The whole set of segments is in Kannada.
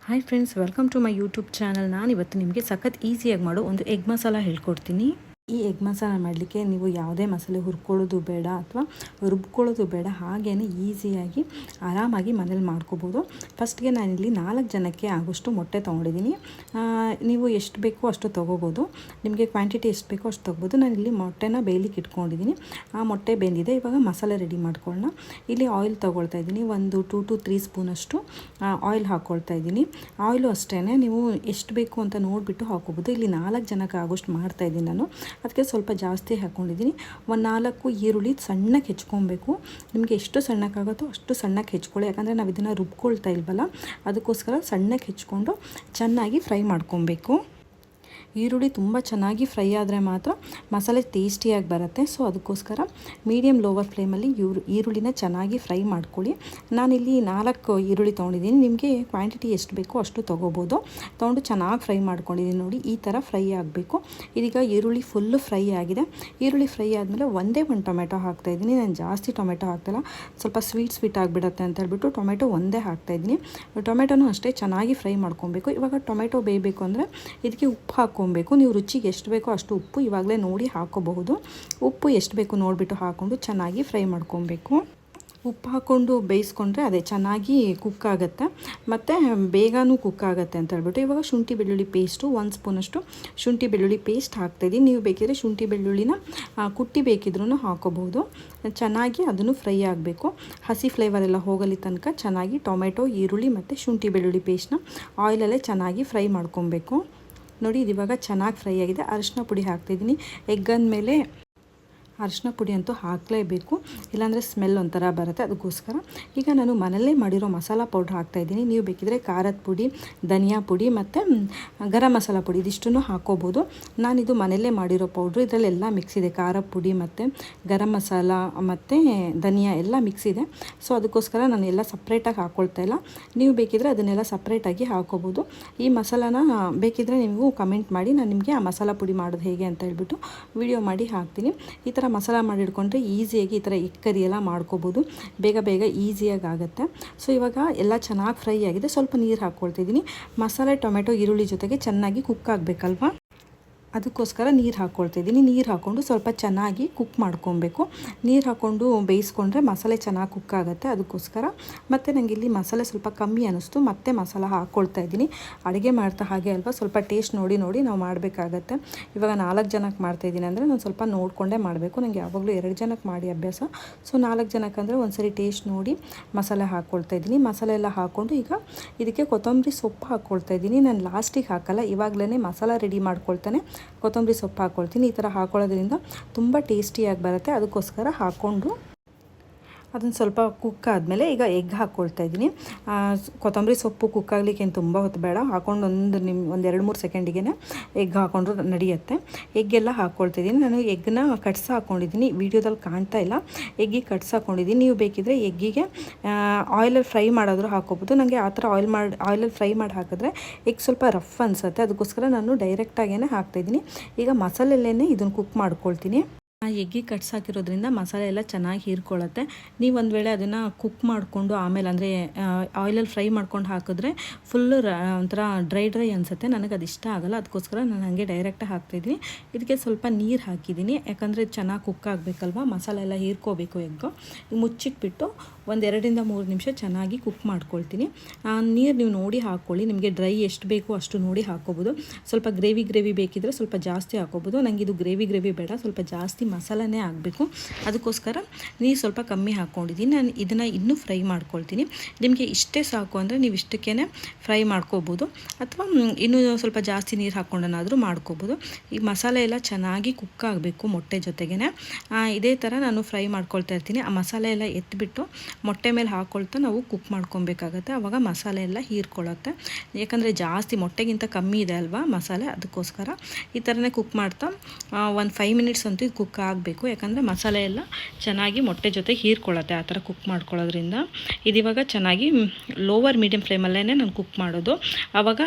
Hi friends, welcome to my YouTube channel. ನಾನು ಇವತ್ತು ನಿಮಗೆ ಸಖತ್ ಈಸಿಯಾಗಿ ಮಾಡೋ ಒಂದು ಎಗ್ ಮಸಾಲ ಹೇಳ್ಕೊಡ್ತೀನಿ. ಈ ಎಗ್ ಮಸಾಲ ಮಾಡಲಿಕ್ಕೆ ನೀವು ಯಾವುದೇ ಮಸಾಲೆ ಹುರ್ಕೊಳ್ಳೋದು ಬೇಡ ಅಥವಾ ರುಬ್ಕೊಳ್ಳೋದು ಬೇಡ, ಹಾಗೇ ಈಸಿಯಾಗಿ ಆರಾಮಾಗಿ ಮನೇಲಿ ಮಾಡ್ಕೋಬೋದು. ಫಸ್ಟ್ಗೆ ನಾನಿಲ್ಲಿ 4 ಜನಕ್ಕೆ ಆಗೋಷ್ಟು ಮೊಟ್ಟೆ ತೊಗೊಂಡಿದ್ದೀನಿ. ನೀವು ಎಷ್ಟು ಬೇಕೋ ಅಷ್ಟು ತೊಗೋಬೋದು, ನಿಮಗೆ ಕ್ವಾಂಟಿಟಿ ಎಷ್ಟು ಬೇಕೋ ಅಷ್ಟು ತೊಗೋಬೋದು. ನಾನಿಲ್ಲಿ ಮೊಟ್ಟೆನ ಬೇಯಲಿಕ್ಕೆ ಇಟ್ಕೊಂಡಿದ್ದೀನಿ. ಆ ಮೊಟ್ಟೆ ಬೆಂದಿದೆ. ಇವಾಗ ಮಸಾಲೆ ರೆಡಿ ಮಾಡ್ಕೊಳ್ಳೋಣ. ಇಲ್ಲಿ ಆಯಿಲ್ ತೊಗೊಳ್ತಾ ಇದ್ದೀನಿ. ಒಂದು 2 to 3 ಸ್ಪೂನಷ್ಟು ಆಯಿಲ್ ಹಾಕ್ಕೊಳ್ತಾ ಇದ್ದೀನಿ. ಆಯಿಲು ಅಷ್ಟೇ ನೀವು ಎಷ್ಟು ಬೇಕು ಅಂತ ನೋಡಿಬಿಟ್ಟು ಹಾಕೋಬೋದು. ಇಲ್ಲಿ 4 ಜನಕ್ಕೆ ಆಗೋಷ್ಟು ಮಾಡ್ತಾಯಿದ್ದೀನಿ ನಾನು, ಅದಕ್ಕೆ ಸ್ವಲ್ಪ ಜಾಸ್ತಿ ಹಾಕ್ಕೊಂಡಿದ್ದೀನಿ. ಒಂದು 4 ಈರುಳ್ಳಿ ಸಣ್ಣಕ್ಕೆ ಹೆಚ್ಕೊಬೇಕು. ನಿಮಗೆ ಎಷ್ಟು ಸಣ್ಣಕ್ಕಾಗುತ್ತೋ ಅಷ್ಟು ಸಣ್ಣಕ್ಕೆ ಹೆಚ್ಕೊಳ್ಳಿ, ಯಾಕಂದರೆ ನಾವು ಇದನ್ನು ರುಬ್ಕೊಳ್ತಾ ಇಲ್ವಲ್ಲ, ಅದಕ್ಕೋಸ್ಕರ ಸಣ್ಣಕ್ಕೆ ಹೆಚ್ಕೊಂಡು ಚೆನ್ನಾಗಿ ಫ್ರೈ ಮಾಡ್ಕೊಬೇಕು. ಈರುಳ್ಳಿ ತುಂಬ ಚೆನ್ನಾಗಿ ಫ್ರೈ ಆದರೆ ಮಾತ್ರ ಮಸಾಲೆ ಟೇಸ್ಟಿಯಾಗಿ ಬರುತ್ತೆ. ಸೊ ಅದಕ್ಕೋಸ್ಕರ ಮೀಡಿಯಮ್ ಲೋವರ್ ಫ್ಲೇಮಲ್ಲಿ ಈರುಳ್ಳಿನ ಚೆನ್ನಾಗಿ ಫ್ರೈ ಮಾಡ್ಕೊಳ್ಳಿ. ನಾನಿಲ್ಲಿ 4 ಈರುಳ್ಳಿ ತೊಗೊಂಡಿದ್ದೀನಿ. ನಿಮಗೆ ಕ್ವಾಂಟಿಟಿ ಎಷ್ಟು ಬೇಕೋ ಅಷ್ಟು ತೊಗೋಬೋದು. ತೊಗೊಂಡು ಚೆನ್ನಾಗಿ ಫ್ರೈ ಮಾಡ್ಕೊಂಡಿದ್ದೀನಿ. ನೋಡಿ, ಈ ಥರ ಫ್ರೈ ಆಗಬೇಕು. ಇದೀಗ ಈರುಳ್ಳಿ ಫುಲ್ಲು ಫ್ರೈ ಆಗಿದೆ. ಈರುಳ್ಳಿ ಫ್ರೈ ಆದಮೇಲೆ ಒಂದೇ ಒಂದು ಟೊಮೆಟೊ ಹಾಕ್ತಾಯಿದ್ದೀನಿ. ನಾನು ಜಾಸ್ತಿ ಟೊಮೆಟೊ ಹಾಕ್ತಾಯಿಲ್ಲ, ಸ್ವಲ್ಪ ಸ್ವೀಟ್ ಆಗಿಬಿಡುತ್ತೆ ಅಂತ ಹೇಳ್ಬಿಟ್ಟು ಟೊಮೆಟೊ ಒಂದೇ ಹಾಕ್ತಾಯಿದ್ದೀನಿ. ಟೊಮೆಟೊನೂ ಅಷ್ಟೇ ಚೆನ್ನಾಗಿ ಫ್ರೈ ಮಾಡ್ಕೊಬೇಕು. ಇವಾಗ ಟೊಮೆಟೊ ಬೇಯಬೇಕು ಅಂದರೆ ಇದಕ್ಕೆ ಉಪ್ಪು ಹಾಕ್ಕೊಬೇಕು. ನೀವು ರುಚಿಗೆ ಎಷ್ಟು ಬೇಕೋ ಅಷ್ಟು ಉಪ್ಪು ಇವಾಗಲೇ ನೋಡಿ ಹಾಕೋಬಹುದು. ಉಪ್ಪು ಎಷ್ಟು ಬೇಕು ನೋಡಿಬಿಟ್ಟು ಹಾಕ್ಕೊಂಡು ಚೆನ್ನಾಗಿ ಫ್ರೈ ಮಾಡ್ಕೊಬೇಕು. ಉಪ್ಪು ಹಾಕ್ಕೊಂಡು ಬೇಯಿಸ್ಕೊಂಡ್ರೆ ಅದೇ ಚೆನ್ನಾಗಿ ಕುಕ್ ಆಗುತ್ತೆ ಮತ್ತು ಬೇಗನೂ ಕುಕ್ ಆಗುತ್ತೆ ಅಂತ ಹೇಳ್ಬಿಟ್ಟು ಇವಾಗ ಶುಂಠಿ ಬೆಳ್ಳುಳ್ಳಿ ಪೇಸ್ಟು 1 ಸ್ಪೂನಷ್ಟು ಶುಂಠಿ ಬೆಳ್ಳುಳ್ಳಿ ಪೇಸ್ಟ್ ಹಾಕ್ತಾಯಿದ್ದೀನಿ. ನೀವು ಬೇಕಿದ್ರೆ ಶುಂಠಿ ಬೆಳ್ಳುಳ್ಳಿನ ಕುಟ್ಟಿ ಬೇಕಿದ್ರೂ ಹಾಕೋಬಹುದು. ಚೆನ್ನಾಗಿ ಅದನ್ನು ಫ್ರೈ ಆಗಬೇಕು. ಹಸಿ ಫ್ಲೇವರ್ ಎಲ್ಲ ಹೋಗಲಿ ತನಕ ಚೆನ್ನಾಗಿ ಟೊಮೆಟೊ, ಈರುಳ್ಳಿ ಮತ್ತು ಶುಂಠಿ ಬೆಳ್ಳುಳ್ಳಿ ಪೇಸ್ಟ್ನ ಆಯಿಲಲ್ಲೇ ಚೆನ್ನಾಗಿ ಫ್ರೈ ಮಾಡ್ಕೊಬೇಕು. ನೋಡಿ, ಇದು ಇವಾಗ ಚೆನ್ನಾಗಿ ಫ್ರೈ ಆಗಿದೆ. ಅರಿಶಿನ ಪುಡಿ ಹಾಕ್ತಾಯಿದ್ದೀನಿ. ಎಗ್ ಅಂದಮೇಲೆ ಅರಿಶಿನ ಪುಡಿ ಅಂತೂ ಹಾಕಲೇಬೇಕು, ಇಲ್ಲಾಂದರೆ ಸ್ಮೆಲ್ ಒಂಥರ ಬರುತ್ತೆ. ಅದಕ್ಕೋಸ್ಕರ ಈಗ ನಾನು ಮನೆಯಲ್ಲೇ ಮಾಡಿರೋ ಮಸಾಲ ಪೌಡ್ರ್ ಹಾಕ್ತಾಯಿದ್ದೀನಿ. ನೀವು ಬೇಕಿದ್ರೆ ಖಾರದ ಪುಡಿ, ಧನಿಯಾ ಪುಡಿ ಮತ್ತು ಗರಂ ಮಸಾಲ ಪುಡಿ ಇದಿಷ್ಟನ್ನು ಹಾಕ್ಕೋಬೋದು. ನಾನಿದು ಮನೆಯಲ್ಲೇ ಮಾಡಿರೋ ಪೌಡ್ರು, ಇದರಲ್ಲೆಲ್ಲ ಮಿಕ್ಸ್ ಇದೆ. ಖಾರ ಪುಡಿ ಮತ್ತು ಗರಂ ಮಸಾಲ ಮತ್ತು ಧನಿಯಾ ಎಲ್ಲ ಮಿಕ್ಸ್ ಇದೆ. ಸೊ ಅದಕ್ಕೋಸ್ಕರ ನಾನು ಎಲ್ಲ ಸಪ್ರೇಟಾಗಿ ಹಾಕ್ಕೊಳ್ತಾ ಇಲ್ಲ. ನೀವು ಬೇಕಿದ್ರೆ ಅದನ್ನೆಲ್ಲ ಸಪ್ರೇಟಾಗಿ ಹಾಕ್ಕೋಬೋದು. ಈ ಮಸಾಲಾನ ಬೇಕಿದ್ರೆ ನೀವು ಕಮೆಂಟ್ ಮಾಡಿ, ನಾನು ನಿಮಗೆ ಆ ಮಸಾಲ ಪುಡಿ ಮಾಡೋದು ಹೇಗೆ ಅಂತ ಹೇಳ್ಬಿಟ್ಟು ವಿಡಿಯೋ ಮಾಡಿ ಹಾಕ್ತೀನಿ. ಈ ಥರ ಮಸಾಲ ಮಾಡಿಟ್ಕೊಂಡ್ರೆ ಈಸಿಯಾಗಿ ಈ ಥರ ಎಗ್ ಕರಿ ಎಲ್ಲ ಮಾಡ್ಕೋಬೋದು. ಬೇಗ ಈಸಿಯಾಗಿ ಆಗುತ್ತೆ. ಸೊ ಇವಾಗ ಎಲ್ಲ ಚೆನ್ನಾಗಿ ಫ್ರೈ ಆಗಿದೆ. ಸ್ವಲ್ಪ ನೀರು ಹಾಕ್ಕೊಳ್ತಿದ್ದೀನಿ. ಮಸಾಲೆ, ಟೊಮೆಟೊ, ಈರುಳ್ಳಿ ಜೊತೆಗೆ ಚೆನ್ನಾಗಿ ಕುಕ್ ಆಗಬೇಕಲ್ವ, ಅದಕ್ಕೋಸ್ಕರ ನೀರು ಹಾಕ್ಕೊಳ್ತಿದ್ದೀನಿ. ನೀರು ಹಾಕ್ಕೊಂಡು ಸ್ವಲ್ಪ ಚೆನ್ನಾಗಿ ಕುಕ್ ಮಾಡ್ಕೊಬೇಕು. ನೀರು ಹಾಕ್ಕೊಂಡು ಬೇಯಿಸ್ಕೊಂಡ್ರೆ ಮಸಾಲೆ ಚೆನ್ನಾಗಿ ಕುಕ್ ಆಗುತ್ತೆ. ಅದಕ್ಕೋಸ್ಕರ ಮತ್ತು ನನಗೆ ಇಲ್ಲಿ ಮಸಾಲೆ ಸ್ವಲ್ಪ ಕಮ್ಮಿ ಅನ್ನಿಸ್ತು, ಮತ್ತೆ ಮಸಾಲ ಹಾಕ್ಕೊಳ್ತಾ ಇದ್ದೀನಿ. ಅಡುಗೆ ಮಾಡ್ತಾ ಹಾಗೆ ಅಲ್ವಾ, ಸ್ವಲ್ಪ ಟೇಸ್ಟ್ ನೋಡಿ ನಾವು ಮಾಡಬೇಕಾಗತ್ತೆ. ಇವಾಗ 4 ಜನಕ್ಕೆ ಮಾಡ್ತಾಯಿದ್ದೀನಿ ಅಂದರೆ ನಾನು ಸ್ವಲ್ಪ ನೋಡಿಕೊಂಡೇ ಮಾಡಬೇಕು. ನನಗೆ ಯಾವಾಗಲೂ 2 ಜನಕ್ಕೆ ಮಾಡಿ ಅಭ್ಯಾಸ. ಸೊ 4 ಜನಕ್ಕೆ ಅಂದರೆ ಒಂದ್ಸರಿ ಟೇಸ್ಟ್ ನೋಡಿ ಮಸಾಲೆ ಹಾಕ್ಕೊಳ್ತಾ ಇದ್ದೀನಿ. ಮಸಾಲೆ ಎಲ್ಲ ಹಾಕ್ಕೊಂಡು ಈಗ ಇದಕ್ಕೆ ಕೊತ್ತಂಬರಿ ಸೊಪ್ಪು ಹಾಕ್ಕೊಳ್ತಾ ಇದ್ದೀನಿ. ನಾನು ಲಾಸ್ಟಿಗೆ ಹಾಕಲ್ಲ, ಇವಾಗಲೇ ಮಸಾಲ ರೆಡಿ ಮಾಡ್ಕೊಳ್ತಾನೆ ಕೊತ್ತಂಬರಿ ಸೊಪ್ಪು ಹಾಕ್ಕೊಳ್ತೀನಿ. ಈ ಥರ ಹಾಕ್ಕೊಳ್ಳೋದ್ರಿಂದ ತುಂಬ ಟೇಸ್ಟಿಯಾಗಿ ಬರುತ್ತೆ. ಅದಕ್ಕೋಸ್ಕರ ಹಾಕ್ಕೊಂಡು ಅದನ್ನು ಸ್ವಲ್ಪ ಕುಕ್ ಆದಮೇಲೆ ಈಗ ಎಗ್ ಹಾಕ್ಕೊಳ್ತಾ ಇದ್ದೀನಿ. ಕೊತ್ತಂಬರಿ ಸೊಪ್ಪು ಕುಕ್ ಆಗಲಿಕ್ಕೆ ಏನು ತುಂಬ ಹೊತ್ತು ಬೇಡ, ಹಾಕ್ಕೊಂಡು ಒಂದು 2-3 ಸೆಕೆಂಡಿಗೆ ಎಗ್ ಹಾಕ್ಕೊಂಡ್ರು ನಡೆಯುತ್ತೆ. ಎಗ್ಗೆಲ್ಲ ಹಾಕ್ಕೊಳ್ತಿದ್ದೀನಿ. ನಾನು ಎಗ್ಗನ್ನ ಕಟ್ಸಿ ಹಾಕ್ಕೊಂಡಿದ್ದೀನಿ, ವೀಡಿಯೋದಲ್ಲಿ ಕಾಣ್ತಾ ಇಲ್ಲ. ಎಗ್ಗಿಗೆ ಕಟ್ಸಿ ಹಾಕ್ಕೊಂಡಿದ್ದೀನಿ. ನೀವು ಬೇಕಿದ್ರೆ ಎಗ್ಗಿಗೆ ಆಯಿಲಲ್ಲಿ ಫ್ರೈ ಮಾಡೋದ್ರು ಹಾಕ್ಕೋಬೋದು. ನನಗೆ ಆ ಥರ ಆಯಿಲಲ್ಲಿ ಫ್ರೈ ಮಾಡಿ ಹಾಕಿದ್ರೆ ಎಗ್ ಸ್ವಲ್ಪ ರಫ್ ಅನಿಸುತ್ತೆ. ಅದಕ್ಕೋಸ್ಕರ ನಾನು ಡೈರೆಕ್ಟಾಗೇ ಹಾಕ್ತಾಯಿದ್ದೀನಿ. ಈಗ ಮಸಾಲೆಲ್ಲೇ ಇದನ್ನು ಕುಕ್ ಮಾಡ್ಕೊಳ್ತೀನಿ. ಎಗ್ಗಿಗೆ ಕಟ್ಸಿ ಹಾಕಿರೋದ್ರಿಂದ ಮಸಾಲೆ ಎಲ್ಲ ಚೆನ್ನಾಗಿ ಹೀರ್ಕೊಳ್ಳುತ್ತೆ. ನೀವು ಒಂದು ವೇಳೆ ಅದನ್ನು ಕುಕ್ ಮಾಡಿಕೊಂಡು ಆಮೇಲೆ ಅಂದರೆ ಆಯಿಲಲ್ಲಿ ಫ್ರೈ ಮಾಡ್ಕೊಂಡು ಹಾಕಿದ್ರೆ ಫುಲ್ಲು ಒಂಥರ ಡ್ರೈ ಅನಿಸುತ್ತೆ. ನನಗೆ ಅದು ಇಷ್ಟ ಆಗೋಲ್ಲ. ಅದಕ್ಕೋಸ್ಕರ ನಾನು ಹಾಗೆ ಡೈರೆಕ್ಟಾಗಿ ಹಾಕ್ತಾಯಿದ್ದೀನಿ. ಇದಕ್ಕೆ ಸ್ವಲ್ಪ ನೀರು ಹಾಕಿದ್ದೀನಿ, ಯಾಕಂದರೆ ಚೆನ್ನಾಗಿ ಕುಕ್ ಆಗಬೇಕಲ್ವ, ಮಸಾಲೆ ಎಲ್ಲ ಹೀರ್ಕೋಬೇಕು ಎಗ್ಗು. ಮುಚ್ಚಿಟ್ಬಿಟ್ಟು ಒಂದು 2-3 ನಿಮಿಷ ಚೆನ್ನಾಗಿ ಕುಕ್ ಮಾಡ್ಕೊಳ್ತೀನಿ. ನೀರು ನೀವು ನೋಡಿ ಹಾಕ್ಕೊಳ್ಳಿ, ನಿಮಗೆ ಡ್ರೈ ಎಷ್ಟು ಬೇಕೋ ಅಷ್ಟು ನೋಡಿ ಹಾಕ್ಕೋಬೋದು. ಸ್ವಲ್ಪ ಗ್ರೇವಿ ಬೇಕಿದ್ರೆ ಸ್ವಲ್ಪ ಜಾಸ್ತಿ ಹಾಕ್ಕೋಬೋದು. ನನಗೆ ಇದು ಗ್ರೇವಿ ಬೇಡ, ಸ್ವಲ್ಪ ಜಾಸ್ತಿ ಮಸಾಲನೇ ಆಗಬೇಕು. ಅದಕ್ಕೋಸ್ಕರ ನೀರು ಸ್ವಲ್ಪ ಕಮ್ಮಿ ಹಾಕ್ಕೊಂಡಿದ್ದೀನಿ. ನಾನು ಇದನ್ನು ಇನ್ನೂ ಫ್ರೈ ಮಾಡ್ಕೊಳ್ತೀನಿ. ನಿಮಗೆ ಇಷ್ಟೇ ಸಾಕು ಅಂದರೆ ನೀವು ಇಷ್ಟಕ್ಕೇ ಫ್ರೈ ಮಾಡ್ಕೋಬೋದು, ಅಥವಾ ಇನ್ನೂ ಸ್ವಲ್ಪ ಜಾಸ್ತಿ ನೀರು ಹಾಕ್ಕೊಂಡನಾದರೂ ಮಾಡ್ಕೋಬೋದು. ಈ ಮಸಾಲೆ ಎಲ್ಲ ಚೆನ್ನಾಗಿ ಕುಕ್ ಆಗಬೇಕು ಮೊಟ್ಟೆ ಜೊತೆಗೇ. ಇದೇ ಥರ ನಾನು ಫ್ರೈ ಮಾಡ್ಕೊಳ್ತಾ ಇರ್ತೀನಿ. ಆ ಮಸಾಲೆ ಎಲ್ಲ ಎತ್ಬಿಟ್ಟು ಮೊಟ್ಟೆ ಮೇಲೆ ಹಾಕ್ಕೊಳ್ತಾ ನಾವು ಕುಕ್ ಮಾಡ್ಕೊಬೇಕಾಗತ್ತೆ. ಆವಾಗ ಮಸಾಲೆ ಎಲ್ಲ ಹೀರ್ಕೊಳ್ಳುತ್ತೆ. ಯಾಕಂದರೆ ಜಾಸ್ತಿ ಮೊಟ್ಟೆಗಿಂತ ಕಮ್ಮಿ ಇದೆ ಅಲ್ವಾ ಮಸಾಲೆ, ಅದಕ್ಕೋಸ್ಕರ ಈ ಥರನೇ ಕುಕ್ ಮಾಡ್ತಾ ಒಂದು 5 ಮಿನಿಟ್ಸ್ ಅಂತೂ ಕುಕ್ ಆಗಬೇಕು. ಯಾಕಂದರೆ ಮಸಾಲೆ ಎಲ್ಲ ಚೆನ್ನಾಗಿ ಮೊಟ್ಟೆ ಜೊತೆ ಹೀರ್ಕೊಳ್ಳುತ್ತೆ ಆ ಥರ ಕುಕ್ ಮಾಡ್ಕೊಳ್ಳೋದ್ರಿಂದ. ಇದಿವಾಗ ಚೆನ್ನಾಗಿ ಲೋವರ್ ಮೀಡಿಯಮ್ ಫ್ಲೇಮಲ್ಲೇ ನಾನು ಕುಕ್ ಮಾಡೋದು, ಆವಾಗ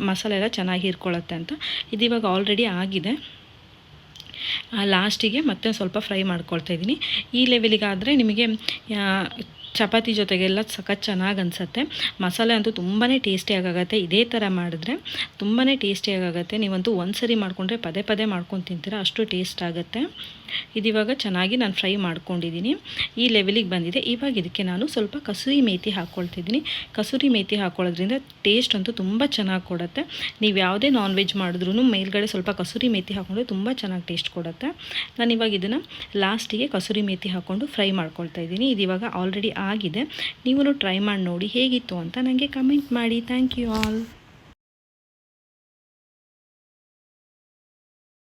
ಮಸಾಲೆ ಎಲ್ಲ ಚೆನ್ನಾಗಿ ಹೀರ್ಕೊಳ್ಳುತ್ತೆ ಅಂತ. ಇದಿವಾಗ ಆಲ್ರೆಡಿ ಆಗಿದೆ. ಲಾಸ್ಟಿಗೆ ಮತ್ತೆ ಸ್ವಲ್ಪ ಫ್ರೈ ಮಾಡ್ಕೊಳ್ತಾ ಇದ್ದೀನಿ. ಈ ಲೆವೆಲಿಗಾದರೆ ನಿಮಗೆ ಚಪಾತಿ ಜೊತೆಗೆಲ್ಲ ಸಖತ್ ಚೆನ್ನಾಗಿ ಅನಿಸುತ್ತೆ. ಮಸಾಲೆ ಅಂತೂ ತುಂಬಾ ಟೇಸ್ಟಿಯಾಗುತ್ತೆ. ಇದೇ ಥರ ಮಾಡಿದ್ರೆ ತುಂಬಾ ಟೇಸ್ಟಿಯಾಗುತ್ತೆ. ನೀವಂತೂ ಒಂದು ಸರಿ ಮಾಡಿಕೊಂಡ್ರೆ ಪದೇ ಪದೇ ಮಾಡ್ಕೊಂಡು ತಿಂತೀರ, ಅಷ್ಟು ಟೇಸ್ಟ್ ಆಗುತ್ತೆ. ಇದಿವಾಗ ಚೆನ್ನಾಗಿ ನಾನು ಫ್ರೈ ಮಾಡ್ಕೊಂಡಿದ್ದೀನಿ. ಈ ಲೆವೆಲಿಗೆ ಬಂದಿದೆ. ಇವಾಗ ಇದಕ್ಕೆ ನಾನು ಸ್ವಲ್ಪ ಕಸೂರಿ ಮೇಥಿ ಹಾಕ್ಕೊಳ್ತಿದ್ದೀನಿ. ಕಸೂರಿ ಮೇಥಿ ಹಾಕ್ಕೊಳ್ಳೋದ್ರಿಂದ ಟೇಸ್ಟ್ ಅಂತೂ ತುಂಬ ಚೆನ್ನಾಗಿ ಕೊಡುತ್ತೆ. ನೀವು ಯಾವುದೇ ನಾನ್ ವೆಜ್ ಮಾಡಿದ್ರೂ ಮೇಲ್ಗಡೆ ಸ್ವಲ್ಪ ಕಸೂರಿ ಮೇಥಿ ಹಾಕ್ಕೊಂಡ್ರೆ ತುಂಬ ಚೆನ್ನಾಗಿ ಟೇಸ್ಟ್ ಕೊಡುತ್ತೆ. ನಾನು ಇವಾಗ ಇದನ್ನು ಲಾಸ್ಟಿಗೆ ಕಸೂರಿ ಮೇಥಿ ಹಾಕ್ಕೊಂಡು ಫ್ರೈ ಮಾಡ್ಕೊಳ್ತಾ ಇದ್ದೀನಿ. ಇದಿವಾಗ ಆಲ್ರೆಡಿ ಆಗಿದೆ. ನೀವು ಟ್ರೈ ಮಾಡಿ ನೋಡಿ ಹೇಗಿತ್ತು ಅಂತ ನನಗೆ ಕಮೆಂಟ್ ಮಾಡಿ. Thank you all.